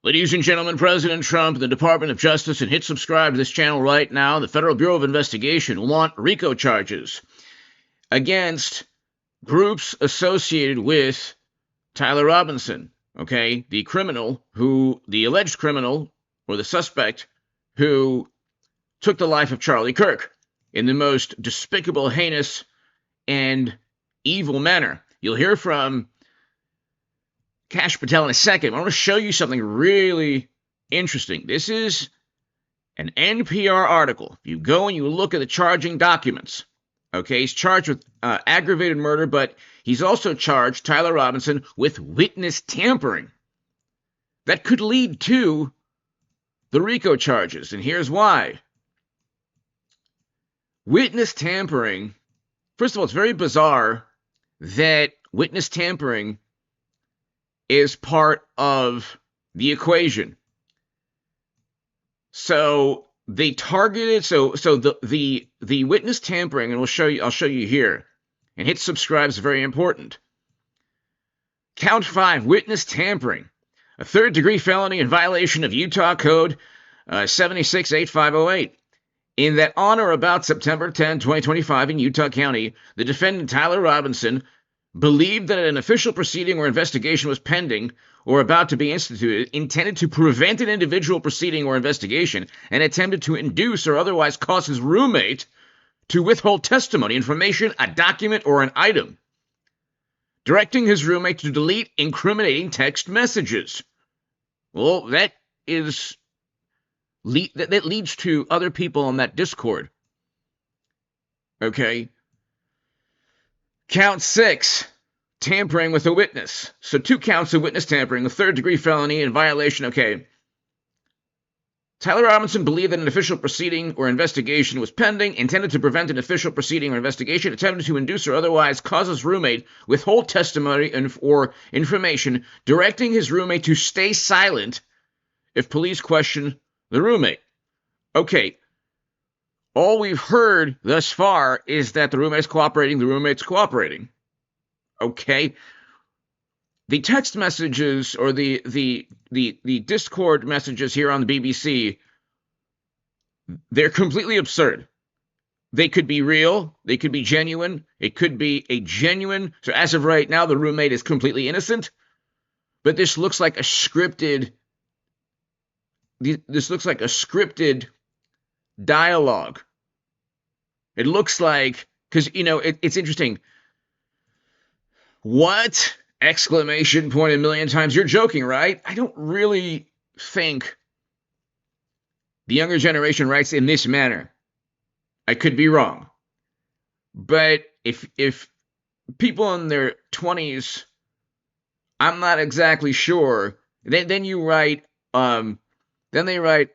Ladies and gentlemen, President Trump, the Department of Justice, and hit subscribe to this channel right now. The Federal Bureau of Investigation will want RICO charges against groups associated with Tyler Robinson, okay? The alleged criminal, or the suspect, who took the life of Charlie Kirk in the most despicable, heinous, and evil manner. You'll hear from Kash Patel in a second. I want to show you something really interesting. This is an NPR article. If you go and you look at the charging documents, okay, he's charged with aggravated murder, but he's also charged, Tyler Robinson, with witness tampering. That could lead to the RICO charges, and here's why. Witness tampering, first of all, it's very bizarre that witness tampering is part of the equation. So they targeted, so the witness tampering, and I'll show you here, and hit subscribe is very important. Count 5, witness tampering, a third-degree felony in violation of Utah Code 768508. In that on or about September 10, 2025 in Utah County, the defendant Tyler Robinson believed that an official proceeding or investigation was pending or about to be instituted, intended to prevent an individual proceeding or investigation, and attempted to induce or otherwise cause his roommate to withhold testimony, information, a document, or an item, directing his roommate to delete incriminating text messages. Well, that leads to other people on that Discord. Okay? Count 6, tampering with a witness. So 2 counts of witness tampering, a third-degree felony in violation. Okay. Tyler Robinson believed that an official proceeding or investigation was pending, intended to prevent an official proceeding or investigation, attempted to induce or otherwise cause his roommate withhold testimony or information, directing his roommate to stay silent if police question the roommate. Okay. All we've heard thus far is that the roommate's cooperating. Okay. The text messages or the Discord messages here on the BBC, they're completely absurd. They could be real. They could be genuine. It could be a genuine. So as of right now, the roommate is completely innocent. But this looks like a scripted. This looks like a scripted dialogue. It looks like, because, it's interesting. What? Exclamation point a million times. You're joking, right? I don't really think the younger generation writes in this manner. I could be wrong. But if people in their 20s, I'm not exactly sure, then you write, then they write,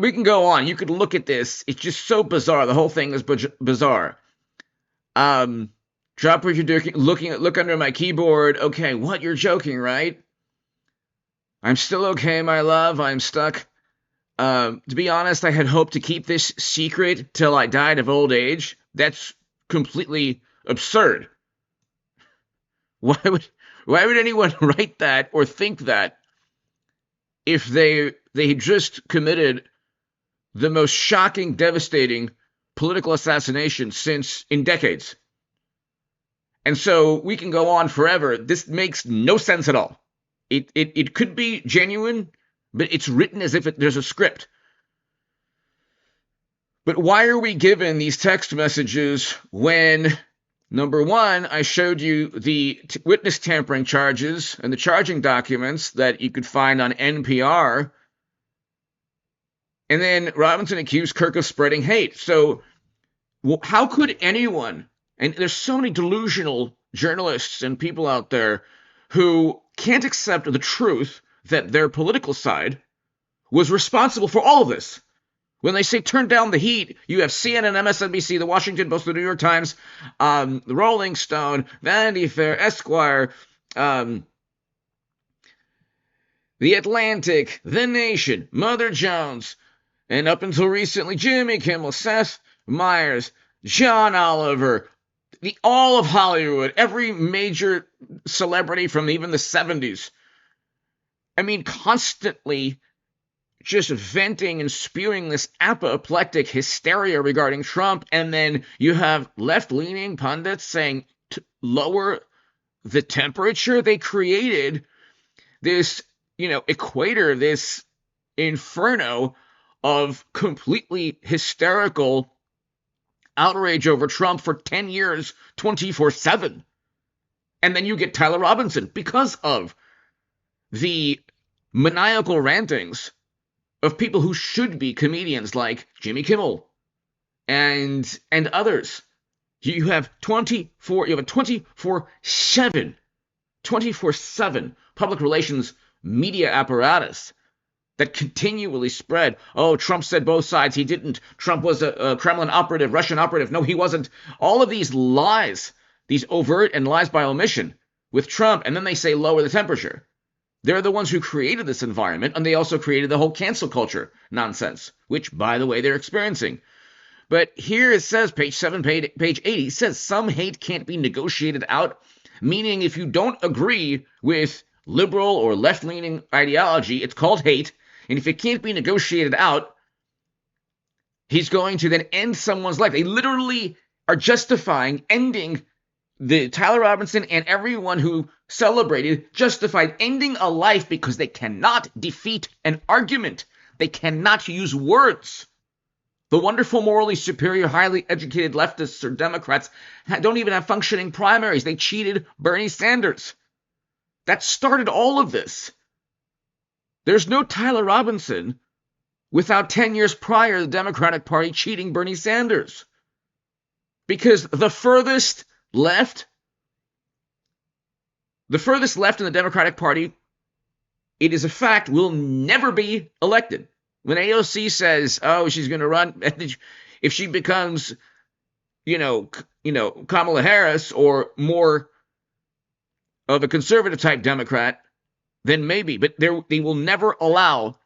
we can go on. You could look at this. It's just so bizarre. The whole thing is bizarre. Drop what you're doing. Look under my keyboard. Okay, what? You're joking, right? I'm still okay, my love. I'm stuck. To be honest, I had hoped to keep this secret till I died of old age. That's completely absurd. Why would anyone write that or think that if they just committed the most shocking, devastating political assassination in decades? And so we can go on forever. This makes no sense at all. It could be genuine, but it's written as if there's a script. But why are we given these text messages when, number one, I showed you the witness tampering charges and the charging documents that you could find on NPR, and then Robinson accused Kirk of spreading hate. So how could anyone, and there's so many delusional journalists and people out there who can't accept the truth that their political side was responsible for all of this. When they say turn down the heat, you have CNN, MSNBC, The Washington Post, The New York Times, The Rolling Stone, Vanity Fair, Esquire, The Atlantic, The Nation, Mother Jones, and up until recently, Jimmy Kimmel, Seth Meyers, John Oliver, all of Hollywood, every major celebrity from even the 70s, I mean, constantly just venting and spewing this apoplectic hysteria regarding Trump, and then you have left-leaning pundits saying to lower the temperature. They created this, equator, this inferno of completely hysterical outrage over Trump for 10 years, 24/7. And then you get Tyler Robinson because of the maniacal rantings of people who should be comedians like Jimmy Kimmel and others. You have a 24/7 public relations media apparatus that continually spread. Oh, Trump said both sides. He didn't. Trump was a Kremlin operative, Russian operative. No, he wasn't. All of these lies, these overt and lies by omission with Trump, and then they say lower the temperature. They're the ones who created this environment, and they also created the whole cancel culture nonsense, which, by the way, they're experiencing. But here it says, page 7, page 8, it says some hate can't be negotiated out, meaning if you don't agree with liberal or left-leaning ideology, it's called hate, and if it can't be negotiated out, he's going to then end someone's life. They literally are justifying ending the Tyler Robinson and everyone who celebrated justified ending a life because they cannot defeat an argument. They cannot use words. The wonderful, morally superior, highly educated leftists or Democrats don't even have functioning primaries. They cheated Bernie Sanders. That started all of this. There's no Tyler Robinson without 10 years prior the Democratic Party cheating Bernie Sanders. Because the furthest left in the Democratic Party, it is a fact, will never be elected. When AOC says, oh, she's going to run, if she becomes, Kamala Harris or more of a conservative type Democrat, then maybe. But they will never allow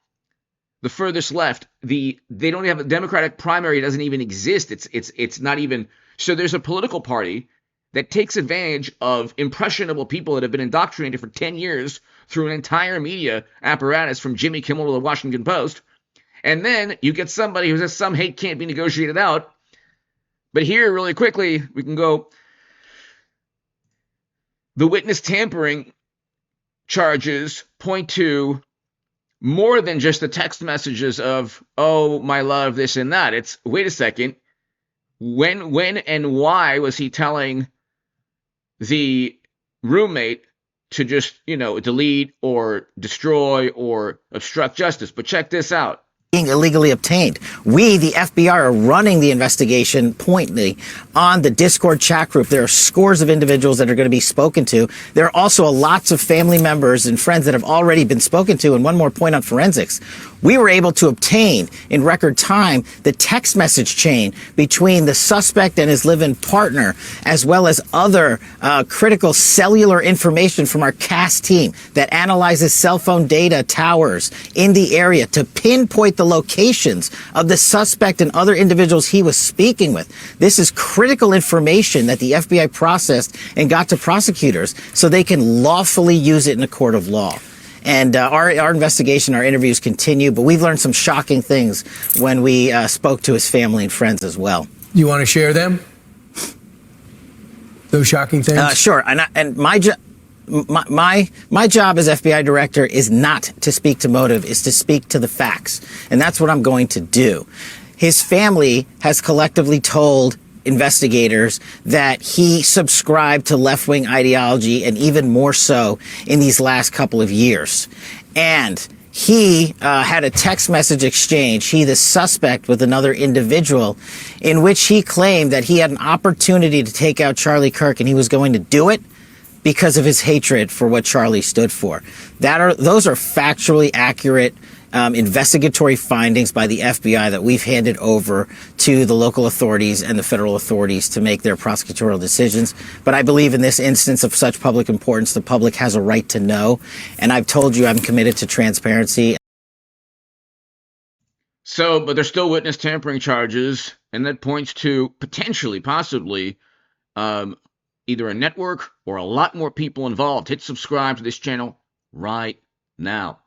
the furthest left. They don't have a Democratic primary. It doesn't even exist. It's not even. So there's a political party that takes advantage of impressionable people that have been indoctrinated for 10 years through an entire media apparatus from Jimmy Kimmel to the Washington Post. And then you get somebody who says some hate can't be negotiated out. But here, really quickly, we can go. The witness tampering charges point to more than just the text messages of, oh, my love, this and that. It's, wait a second, when and why was he telling the roommate to just, delete or destroy or obstruct justice? But check this out. Being illegally obtained. We, the FBI, are running the investigation pointedly on the Discord chat group. There are scores of individuals that are going to be spoken to. There are also lots of family members and friends that have already been spoken to. And one more point on forensics. We were able to obtain in record time the text message chain between the suspect and his live-in partner, as well as other critical cellular information from our CAS team that analyzes cell phone data towers in the area to pinpoint the locations of the suspect and other individuals he was speaking with. This is critical information that the FBI processed and got to prosecutors so they can lawfully use it in a court of law. And our investigation, our interviews continue, but we've learned some shocking things when we spoke to his family and friends as well. You want to share them? Those shocking things? Sure. And my job as FBI director is not to speak to motive, is to speak to the facts. And that's what I'm going to do. His family has collectively told investigators that he subscribed to left-wing ideology, and even more so in these last couple of years. And he had a text message exchange, he the suspect, with another individual, in which he claimed that he had an opportunity to take out Charlie Kirk, and he was going to do it because of his hatred for what Charlie stood for. Those are factually accurate investigatory findings by the FBI that we've handed over to the local authorities and the federal authorities to make their prosecutorial decisions. But I believe in this instance of such public importance, the public has a right to know. And I've told you I'm committed to transparency. So, but there's still witness tampering charges, and that points to potentially, possibly, either a network or a lot more people involved. Hit subscribe to this channel right now.